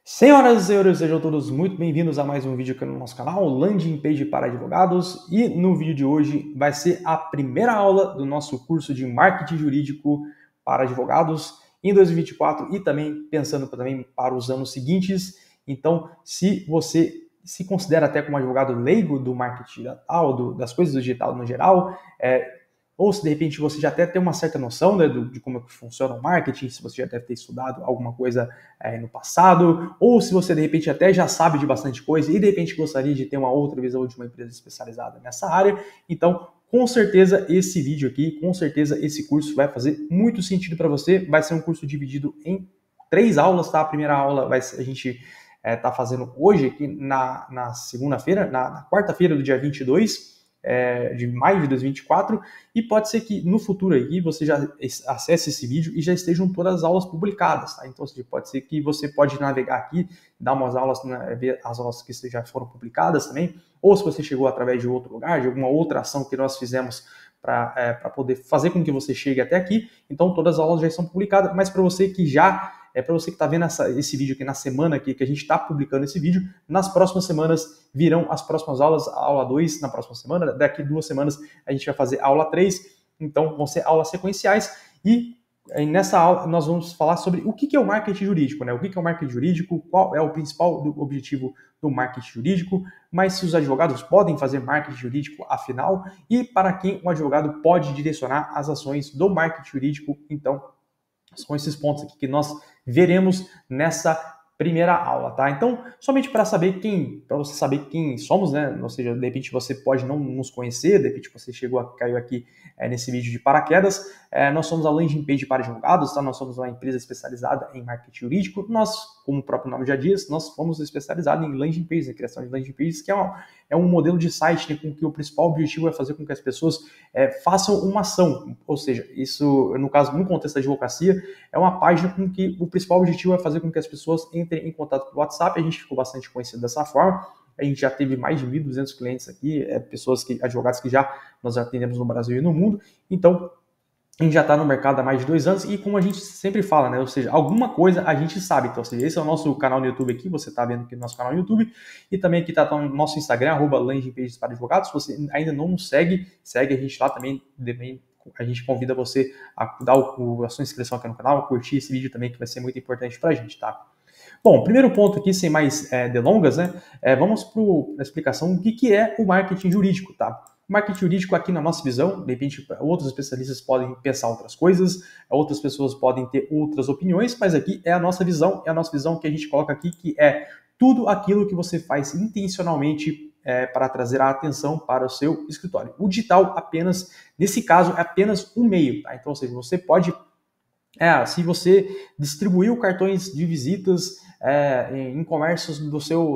Senhoras e senhores, sejam todos muito bem-vindos a mais um vídeo aqui no nosso canal, Landing Page para Advogados. E no vídeo de hoje vai ser a primeira aula do nosso curso de Marketing Jurídico para Advogados em 2024 e também pensando também para os anos seguintes. Então, se você se considera até como advogado leigo do marketing digital, das coisas do digital no geral, ou se de repente você já até tem uma certa noção, né, de como é que funciona o marketing, se você já deve ter estudado alguma coisa no passado, ou se você de repente até já sabe de bastante coisa e de repente gostaria de ter uma outra visão de uma empresa especializada nessa área, então com certeza esse vídeo aqui, com certeza esse curso vai fazer muito sentido para você. Vai ser um curso dividido em 3 aulas, tá? A primeira aula a gente está fazendo hoje aqui na segunda-feira, na quarta-feira do dia 22, de maio de 2024, e pode ser que no futuro aí você já acesse esse vídeo e já estejam todas as aulas publicadas, tá? Então pode ser que você pode navegar aqui, dar umas aulas, ver as aulas que já foram publicadas também, ou se você chegou através de outro lugar, de alguma outra ação que nós fizemos para poder fazer com que você chegue até aqui, então todas as aulas já estão publicadas, mas para você que para você que está vendo esse vídeo aqui na semana aqui, que a gente está publicando esse vídeo, nas próximas semanas virão as próximas aulas, a aula 2 na próxima semana, daqui 2 semanas a gente vai fazer a aula 3, então vão ser aulas sequenciais, e nessa aula nós vamos falar sobre o que é o marketing jurídico, né? O que é o marketing jurídico, qual é o principal objetivo do marketing jurídico, mas se os advogados podem fazer marketing jurídico afinal, e para quem um advogado pode direcionar as ações do marketing jurídico. Então, são esses pontos aqui que nós veremos nessa primeira aula, tá? Então, somente para você saber quem somos, né? Ou seja, de repente você pode não nos conhecer, de repente você caiu aqui nesse vídeo de paraquedas. Nós somos a Landing Page para Advogados, tá? Nós somos uma empresa especializada em marketing jurídico. Nós, como o próprio nome já diz, nós fomos especializados em landing pages, na criação de landing pages, que é um modelo de site, né, com que o principal objetivo é fazer com que as pessoas façam uma ação. Ou seja, isso, no caso, no contexto da advocacia, é uma página com que o principal objetivo é fazer com que as pessoas entrem em contato pelo WhatsApp. A gente ficou bastante conhecido dessa forma. A gente já teve mais de 1.200 clientes aqui, advogados que nós atendemos no Brasil e no mundo. Então, a gente já está no mercado há mais de 2 anos e, como a gente sempre fala, né? Ou seja, alguma coisa a gente sabe. Então, ou seja, esse é o nosso canal no YouTube aqui, você está vendo aqui no nosso canal no YouTube, e também aqui está no nosso Instagram, @Landing Pages para Advogados. Se você ainda não nos segue a gente lá também. A gente convida você a dar a sua inscrição aqui no canal, curtir esse vídeo também, que vai ser muito importante para a gente, tá? Bom, primeiro ponto aqui, sem mais delongas, né? Vamos para a explicação do que é o marketing jurídico, tá? O marketing jurídico, aqui na nossa visão, de repente outros especialistas podem pensar outras coisas, outras pessoas podem ter outras opiniões, mas aqui é a nossa visão que a gente coloca aqui, que é tudo aquilo que você faz intencionalmente para trazer a atenção para o seu escritório. O digital, apenas, nesse caso, é apenas um meio, tá? Então, ou seja, você pode, se você distribuiu cartões de visitas em comércios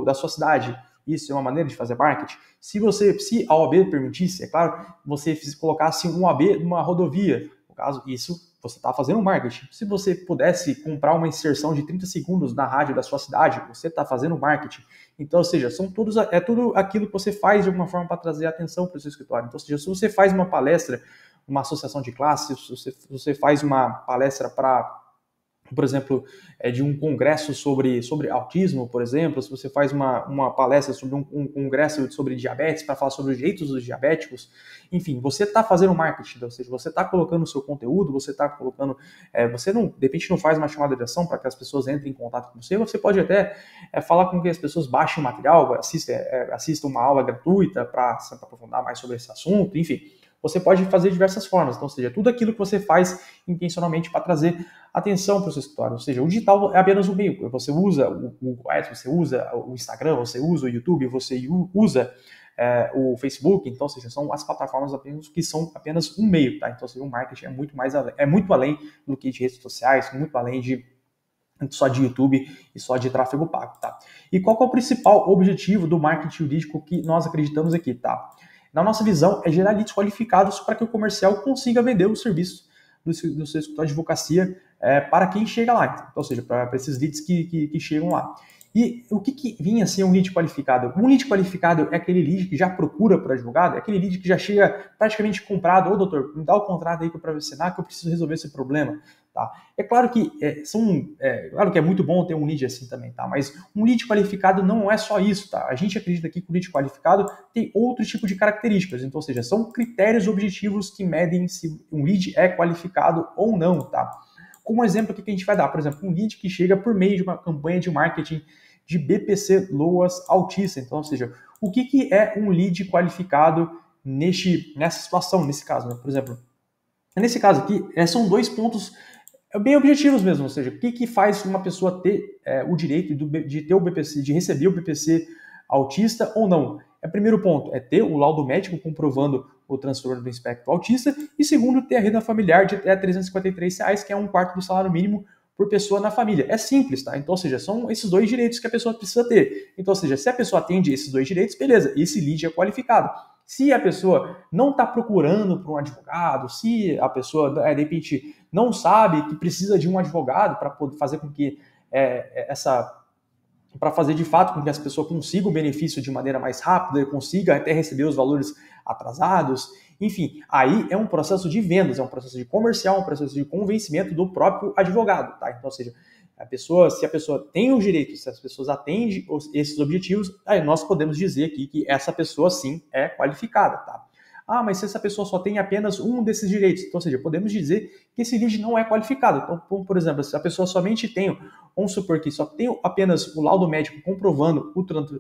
da sua cidade, isso é uma maneira de fazer marketing. Se a OAB permitisse, é claro, você colocasse um OAB numa rodovia, no caso, isso você está fazendo marketing. Se você pudesse comprar uma inserção de 30 segundos na rádio da sua cidade, você está fazendo marketing. Então, ou seja, é tudo aquilo que você faz de alguma forma para trazer atenção para o seu escritório. Então, ou seja, se você faz uma palestra, uma associação de classes, se você faz uma palestra por exemplo, de um congresso sobre autismo, por exemplo, se você faz uma palestra sobre um congresso sobre diabetes, para falar sobre os direitos dos diabéticos, enfim, você está fazendo marketing, ou seja, você está colocando o seu conteúdo, você está colocando, você não, de repente não faz uma chamada de ação para que as pessoas entrem em contato com você pode até falar com que as pessoas baixem o material, assistam uma aula gratuita para se aprofundar mais sobre esse assunto, enfim. Você pode fazer de diversas formas, então, ou seja, tudo aquilo que você faz intencionalmente para trazer atenção para o seu escritório, ou seja, o digital é apenas um meio, você usa o Google Ads, você usa o Instagram, você usa o YouTube, você usa o Facebook, então, ou seja, são as plataformas apenas que são apenas um meio, tá? Então, ou seja, o marketing é muito além do que de redes sociais, muito além de só de YouTube e só de tráfego pago, tá? E qual é o principal objetivo do marketing jurídico que nós acreditamos aqui, tá? Na nossa visão, é gerar leads qualificados para que o comercial consiga vender o serviço do seu escritório de advocacia para quem chega lá. Então, ou seja, para esses leads que chegam lá. E o que vinha a ser um lead qualificado? Um lead qualificado é aquele lead que já procura por advogado, é aquele lead que já chega praticamente comprado. Ô, doutor, me dá o contrato aí para assinar que eu preciso resolver esse problema. Tá? É claro que claro que é muito bom ter um lead assim também, tá? Mas um lead qualificado não é só isso, tá? A gente acredita aqui que o lead qualificado tem outro tipo de características, então, ou seja, são critérios objetivos que medem se um lead é qualificado ou não, tá? Como exemplo, o que a gente vai dar? Por exemplo, um lead que chega por meio de uma campanha de marketing de BPC Loas Autista. Então, ou seja, o que é um lead qualificado nessa situação, nesse caso, né? Por exemplo, nesse caso aqui, são 2 pontos bem objetivos mesmo, ou seja, o que faz uma pessoa ter o direito de ter o BPC, de receber o BPC autista ou não. Primeiro ponto é ter o laudo médico comprovando o transtorno do espectro autista, e segundo, ter a renda familiar de até R$353, que é 1/4 do salário mínimo por pessoa na família. É simples, tá? Então, ou seja, são esses 2 direitos que a pessoa precisa ter. Então, ou seja, se a pessoa atende esses 2 direitos, beleza, esse lead é qualificado. Se a pessoa não está procurando por um advogado, se a pessoa, de repente, não sabe que precisa de um advogado para poder fazer com que para fazer de fato com que as pessoas consigam o benefício de maneira mais rápida, consiga até receber os valores atrasados, enfim, aí é um processo de vendas, é um processo de comercial, um processo de convencimento do próprio advogado, tá? Então, ou seja, se a pessoa tem os direitos, se as pessoas atendem esses objetivos, aí nós podemos dizer aqui que essa pessoa sim é qualificada, tá? Ah, mas se essa pessoa só tem apenas um desses direitos, então, ou seja, podemos dizer que esse lead não é qualificado. Então, por exemplo, se a pessoa somente tem, vamos supor que só tem apenas o laudo médico comprovando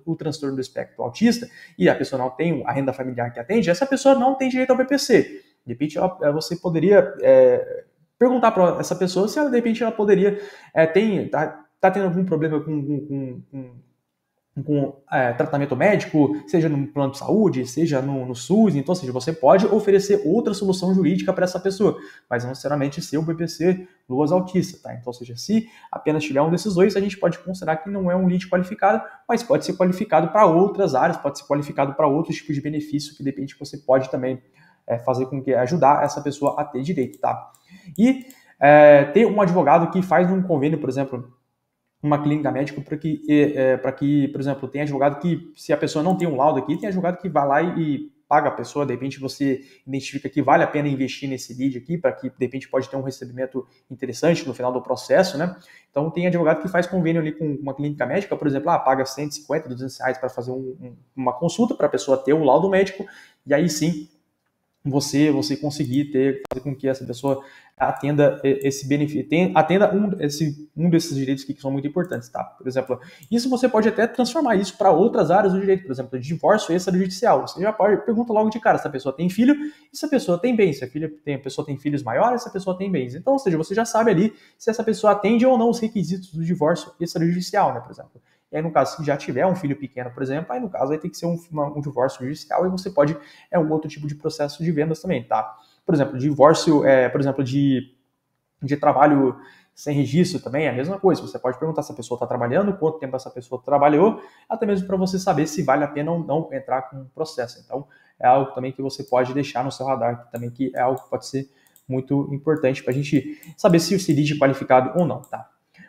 o transtorno do espectro autista e a pessoa não tem a renda familiar que atende, essa pessoa não tem direito ao BPC. De repente, você poderia perguntar para essa pessoa se ela, de repente, ela poderia tá tendo algum problema com tratamento médico, seja no plano de saúde, seja no SUS, então, ou seja, você pode oferecer outra solução jurídica para essa pessoa, mas não necessariamente ser o BPC Loas Autista, tá? Então, ou seja, se apenas tiver um desses 2, a gente pode considerar que não é um lead qualificado, mas pode ser qualificado para outras áreas, pode ser qualificado para outros tipos de benefício que, de repente, você pode também fazer com que ajudar essa pessoa a ter direito, tá? E ter um advogado que faz um convênio, por exemplo, uma clínica médica para que, por exemplo, tem advogado que, se a pessoa não tem um laudo aqui, tem advogado que vai lá e paga a pessoa, de repente você identifica que vale a pena investir nesse lead aqui, para que, de repente, pode ter um recebimento interessante no final do processo, né? Então, tem advogado que faz convênio ali com uma clínica médica, por exemplo, paga 150, 200 reais para fazer uma consulta para a pessoa ter o laudo médico, e aí sim, você conseguir fazer com que essa pessoa atenda esse benefício, atenda um desses direitos que são muito importantes, tá? Por exemplo, isso você pode até transformar isso para outras áreas do direito, por exemplo, divórcio extrajudicial. Você já pergunta logo de cara se a pessoa tem filho e se a pessoa tem bens, se a pessoa tem filhos maiores, se a pessoa tem bens. Então, ou seja, você já sabe ali se essa pessoa atende ou não os requisitos do divórcio extrajudicial, né, por exemplo. E aí, no caso, se já tiver um filho pequeno, por exemplo, aí no caso vai ter que ser um divórcio judicial e você pode um outro tipo de processo de vendas também, tá? Por exemplo, divórcio, por exemplo, de trabalho sem registro também é a mesma coisa. Você pode perguntar se a pessoa está trabalhando, quanto tempo essa pessoa trabalhou, até mesmo para você saber se vale a pena ou não entrar com o processo. Então, é algo também que você pode deixar no seu radar, também que é algo que pode ser muito importante para a gente saber se o lead é qualificado ou não, tá?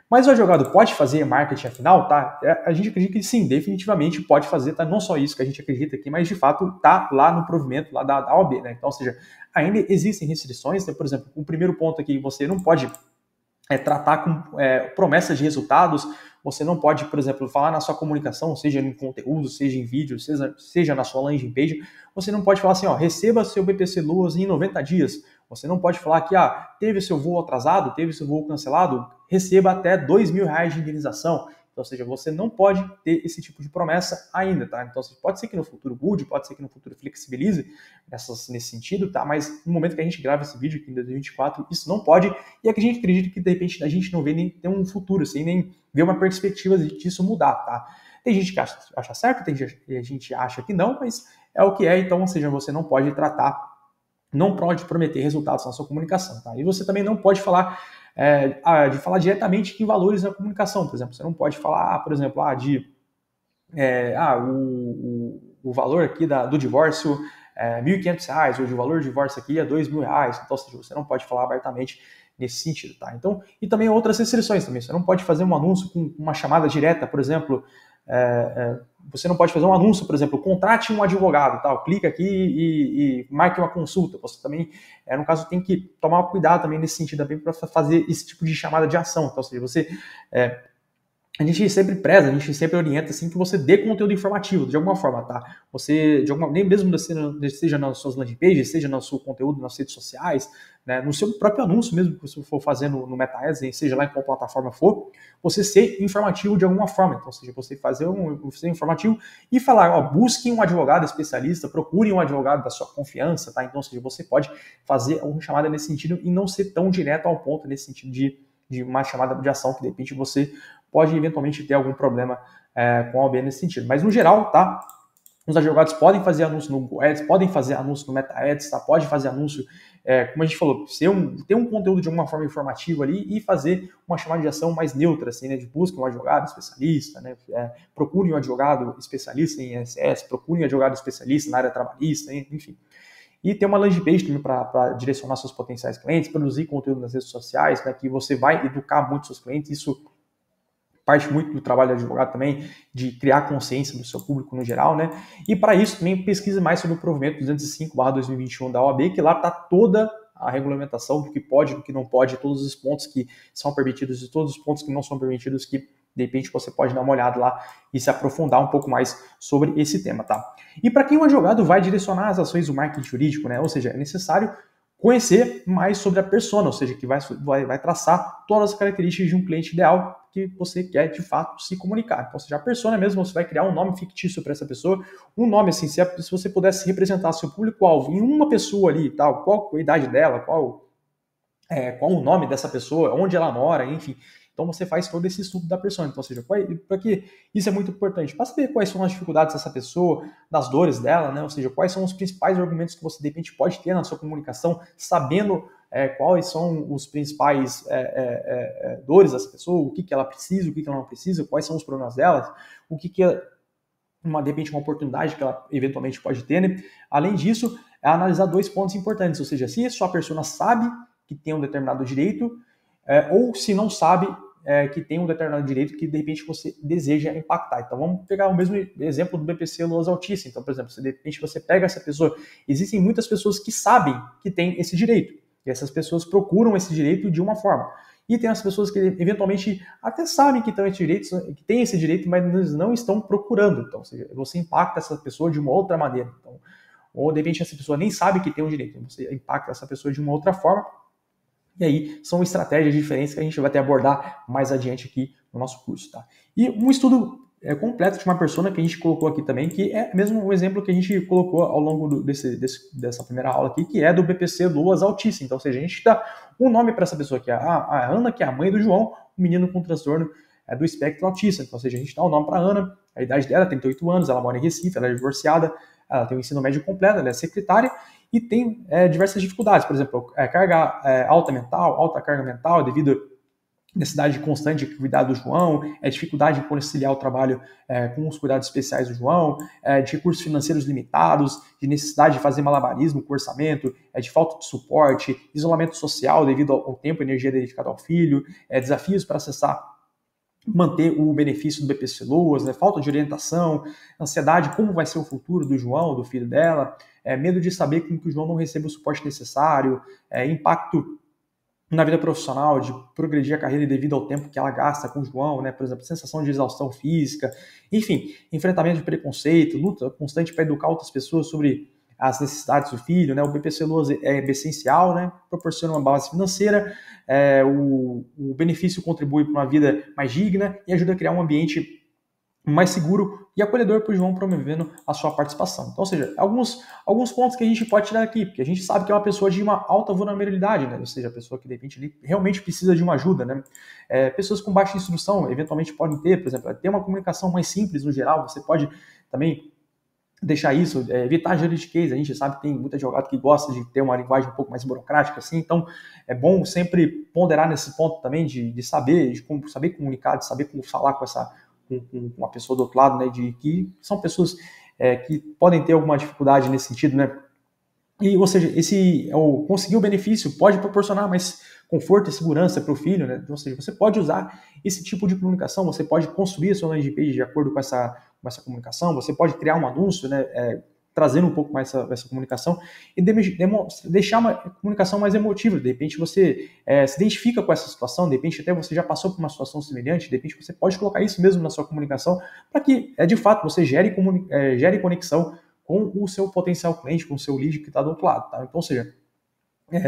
Mas o advogado pode fazer marketing afinal, tá? A gente acredita que sim, definitivamente pode fazer, tá? Não só isso que a gente acredita aqui, mas de fato tá lá no provimento lá da OAB, né? Então, ou seja, ainda existem restrições, né? Por exemplo, o primeiro ponto aqui, você não pode tratar com promessas de resultados, você não pode, por exemplo, falar na sua comunicação, seja em conteúdo, seja em vídeo, seja na sua landing page, você não pode falar assim, receba seu BPC Loas em 90 dias. Você não pode falar que teve seu voo atrasado, teve seu voo cancelado, receba até R$2.000 de indenização. Então, ou seja, você não pode ter esse tipo de promessa ainda, tá? Então, pode ser que no futuro mude, pode ser que no futuro flexibilize nesse sentido, tá? Mas no momento que a gente grava esse vídeo aqui em 2024, isso não pode, e é que a gente acredita que, de repente, a gente não vê nem ter um futuro, assim, nem ver uma perspectiva disso mudar, tá? Tem gente que acha certo, tem gente que acha que não, mas é o que é, então, ou seja, você não pode não pode prometer resultados na sua comunicação, tá? E você também não pode falar diretamente em valores na comunicação, por exemplo. Você não pode falar, por exemplo, o valor aqui do divórcio é R$1.500, ou o valor do divórcio aqui é R$2.000. Então, ou seja, você não pode falar abertamente nesse sentido, tá? Então, e também outras restrições também. Você não pode fazer um anúncio com uma chamada direta, por exemplo, você não pode fazer um anúncio, por exemplo, contrate um advogado, tal, clica aqui e marque uma consulta. Você também, no caso, tem que tomar cuidado também nesse sentido também para fazer esse tipo de chamada de ação. Então, ou seja, você a gente sempre preza, a gente sempre orienta assim que você dê conteúdo informativo de alguma forma, tá? Você, de alguma, nem mesmo seja nas suas landing pages, seja no seu conteúdo nas redes sociais, né, no seu próprio anúncio mesmo que você for fazer no Meta Ads, seja lá em qual plataforma for, você ser informativo de alguma forma. Então, ou seja, você fazer ser informativo e falar, ó, busquem um advogado especialista, procurem um advogado da sua confiança, tá? Então, ou seja, você pode fazer alguma chamada nesse sentido e não ser tão direto ao ponto nesse sentido de uma chamada de ação que de repente você pode eventualmente ter algum problema com a OAB nesse sentido. Mas no geral, tá? Os advogados podem fazer anúncio no Google Ads, podem fazer anúncio no Meta Ads, tá? Pode fazer anúncio, como a gente falou, ter um conteúdo de alguma forma informativo ali e fazer uma chamada de ação mais neutra, assim, né? De busca um advogado especialista, né? Procure um advogado especialista em INSS, procure um advogado especialista na área trabalhista, enfim. E ter uma landing page também para direcionar seus potenciais clientes, produzir conteúdo nas redes sociais, né? Que você vai educar muito seus clientes, isso parte muito do trabalho do advogado também, de criar consciência do seu público no geral, né? E para isso também pesquise mais sobre o provimento 205/2021 da OAB, que lá está toda a regulamentação do que pode, do que não pode, todos os pontos que são permitidos e todos os pontos que não são permitidos, que de repente você pode dar uma olhada lá e se aprofundar um pouco mais sobre esse tema, tá? E para quem o advogado vai direcionar as ações do marketing jurídico, né? Ou seja, é necessário conhecer mais sobre a persona, ou seja, que vai traçar todas as características de um cliente ideal que você quer, de fato, se comunicar. Então, ou seja, a persona mesmo, você vai criar um nome fictício para essa pessoa, um nome assim, se você pudesse representar seu público-alvo em uma pessoa ali, tal, qual a idade dela, qual o nome dessa pessoa, onde ela mora, enfim. Então você faz todo esse estudo da persona. Então, ou seja, para que isso é muito importante? Para saber quais são as dificuldades dessa pessoa, das dores dela, né? Ou seja, quais são os principais argumentos que você de repente pode ter na sua comunicação, sabendo quais são os principais dores dessa pessoa, o que ela precisa, o que ela não precisa, quais são os problemas dela, o que é de repente uma oportunidade que ela eventualmente pode ter, né? Além disso, é analisar dois pontos importantes, ou seja, se a sua persona sabe que tem um determinado direito, ou se não sabe que tem um determinado direito que de repente você deseja impactar. Então vamos pegar o mesmo exemplo do BPC Loas Altíssima. Então, por exemplo, se de repente você pega essa pessoa, existem muitas pessoas que sabem que tem esse direito, e essas pessoas procuram esse direito de uma forma. E tem as pessoas que eventualmente até sabem que tem esse direito, mas não estão procurando. Então, ou seja, você impacta essa pessoa de uma outra maneira. Então, ou de repente essa pessoa nem sabe que tem um direito, você impacta essa pessoa de uma outra forma. E aí são estratégias diferentes que a gente vai até abordar mais adiante aqui no nosso curso, tá? E um estudo completo de uma persona que a gente colocou aqui também, que é mesmo um exemplo que a gente colocou ao longo dessa primeira aula aqui, que é do BPC Loas Altíssima. Então, ou seja, a gente dá um nome para essa pessoa aqui, a Ana, que é a mãe do João, um menino com transtorno do espectro autista. Então, ou seja, a gente dá o nome para a Ana, a idade dela é 38 anos, ela mora em Recife, ela é divorciada, ela tem o ensino médio completo, ela é secretária, e tem diversas dificuldades, por exemplo, carga alta carga mental devido à necessidade constante de cuidar do João, dificuldade em conciliar o trabalho com os cuidados especiais do João, de recursos financeiros limitados, de necessidade de fazer malabarismo com o orçamento, de falta de suporte, isolamento social devido ao tempo e energia dedicada ao filho, desafios para manter o benefício do BPC Loas, né? Falta de orientação, ansiedade, como vai ser o futuro do João, do filho dela, medo de saber que o João não recebe o suporte necessário, impacto na vida profissional, de progredir a carreira devido ao tempo que ela gasta com o João, né? Por exemplo, sensação de exaustão física, enfim, enfrentamento de preconceito, luta constante para educar outras pessoas sobre as necessidades do filho, né? O BPC Loas é essencial, né? Proporciona uma base financeira, o benefício contribui para uma vida mais digna e ajuda a criar um ambiente mais seguro e acolhedor para o João, promovendo a sua participação. Então, ou seja, alguns pontos que a gente pode tirar aqui, porque a gente sabe que é uma pessoa de uma alta vulnerabilidade, né? Ou seja, a pessoa que de repente realmente precisa de uma ajuda, né? Pessoas com baixa instrução eventualmente podem ter, por exemplo, ter uma comunicação mais simples no geral, você pode também deixar isso, evitar juridiquês. A gente sabe que tem muito advogado que gosta de ter uma linguagem um pouco mais burocrática, assim, então é bom sempre ponderar nesse ponto também de saber comunicar, de saber como falar com a pessoa do outro lado, né, de que são pessoas que podem ter alguma dificuldade nesse sentido, né, E, ou seja, conseguir o benefício pode proporcionar mais conforto e segurança para o filho, né? Ou seja, você pode usar esse tipo de comunicação, você pode construir a sua landing page de acordo com essa comunicação, você pode criar um anúncio, né? Trazendo um pouco mais essa comunicação e deixar uma comunicação mais emotiva. De repente você se identifica com essa situação, de repente até você já passou por uma situação semelhante, de repente você pode colocar isso mesmo na sua comunicação para que, de fato, você gere conexão com o seu potencial cliente, com o seu lead que está do outro lado. Tá? Então, ou seja,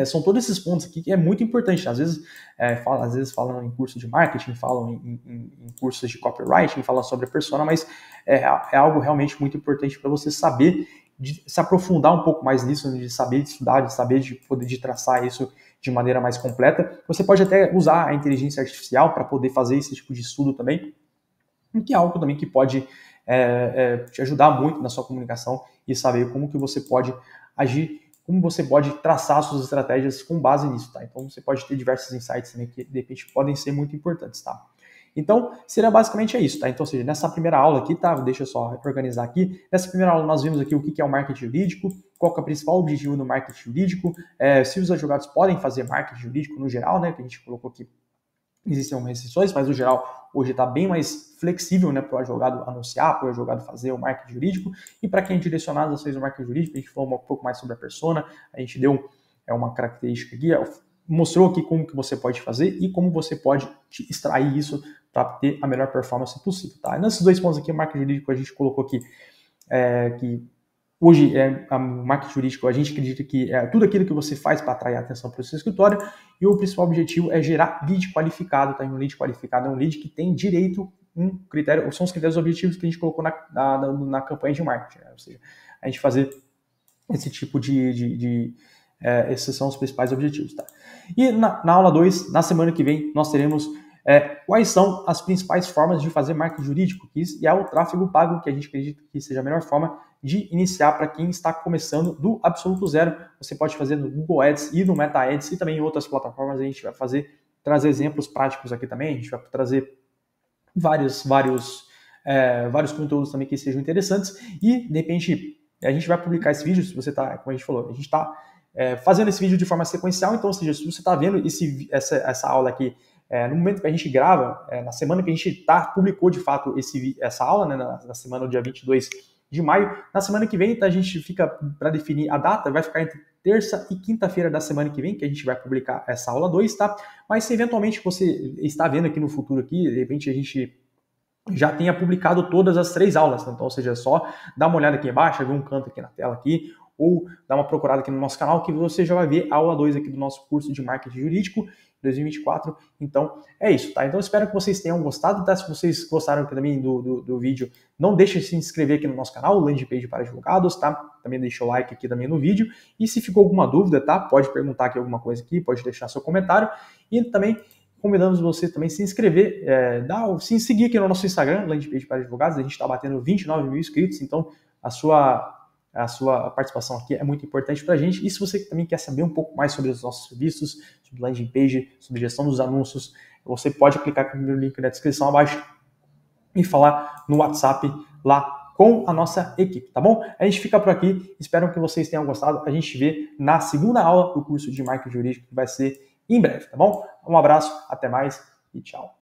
são todos esses pontos aqui que é muito importante. Às vezes falam em curso de marketing, falam em cursos de copywriting, falam sobre a persona, mas é algo realmente muito importante para você saber se aprofundar um pouco mais nisso, de saber estudar, de saber de poder traçar isso de maneira mais completa. Você pode até usar a inteligência artificial para poder fazer esse tipo de estudo também, que é algo também que pode te ajudar muito na sua comunicação e saber como que você pode agir, como você pode traçar suas estratégias com base nisso, tá? Então você pode ter diversos insights também que de repente podem ser muito importantes, tá? Então, seria basicamente isso, tá? Então, ou seja, nessa primeira aula aqui, tá? Deixa eu só organizar aqui. Nessa primeira aula nós vimos aqui o que é o marketing jurídico, qual que é o principal objetivo do marketing jurídico, se os advogados podem fazer marketing jurídico no geral, né? Que a gente colocou aqui. Existem algumas restrições, mas no geral hoje está bem mais flexível, né, para o advogado anunciar, para o advogado fazer o marketing jurídico, e para quem é direcionado a fazer o marketing jurídico, a gente falou um pouco mais sobre a persona, a gente deu uma característica aqui, mostrou aqui como que você pode fazer e como você pode extrair isso para ter a melhor performance possível. Tá? E nesses dois pontos aqui, o marketing jurídico a gente colocou aqui que hoje, o marketing jurídico, a gente acredita que é tudo aquilo que você faz para atrair a atenção para o seu escritório, e o principal objetivo é gerar lead qualificado, tá? Um lead qualificado é um lead que tem direito um critério, são os critérios objetivos que a gente colocou na campanha de marketing, né? Ou seja, a gente fazer esse tipo esses são os principais objetivos, tá? E na aula 2, na semana que vem, nós teremos quais são as principais formas de fazer marketing jurídico, e é o tráfego pago, que a gente acredita que seja a melhor forma de iniciar para quem está começando do absoluto zero. Você pode fazer no Google Ads e no Meta Ads e também em outras plataformas. A gente vai trazer exemplos práticos aqui também, a gente vai trazer vários conteúdos também que sejam interessantes e, de repente, a gente vai publicar esse vídeo, se você está, como a gente falou, a gente está fazendo esse vídeo de forma sequencial, então, ou seja, se você está vendo essa aula aqui no momento que a gente grava, na semana que a gente publicou de fato essa aula, né, na semana do dia 22 de maio, na semana que vem a gente fica para definir a data, vai ficar entre terça e quinta-feira da semana que vem, que a gente vai publicar essa aula 2, tá? Mas se eventualmente você está vendo aqui no futuro aqui, de repente a gente já tenha publicado todas as 3 aulas, né? Então, ou seja, é só dar uma olhada aqui embaixo, ver um canto aqui na tela aqui, ou dar uma procurada aqui no nosso canal, que você já vai ver a aula 2 aqui do nosso curso de marketing jurídico 2024. Então, é isso, tá? Então, espero que vocês tenham gostado, tá? Se vocês gostaram também do vídeo, não deixe de se inscrever aqui no nosso canal, o Landing Page para Advogados, tá? Também deixa o like aqui também no vídeo. E se ficou alguma dúvida, tá? Pode perguntar aqui alguma coisa aqui, pode deixar seu comentário. E também convidamos você também a se inscrever, se seguir aqui no nosso Instagram, Landing Page para Advogados. A gente está batendo 29 mil inscritos, então a sua participação aqui é muito importante para a gente. E se você também quer saber um pouco mais sobre os nossos serviços, sobre landing page, sobre gestão dos anúncios, você pode clicar no link na descrição abaixo e falar no WhatsApp lá com a nossa equipe, tá bom? A gente fica por aqui, espero que vocês tenham gostado. A gente vê na segunda aula do curso de marketing jurídico, que vai ser em breve, tá bom? Um abraço, até mais e tchau.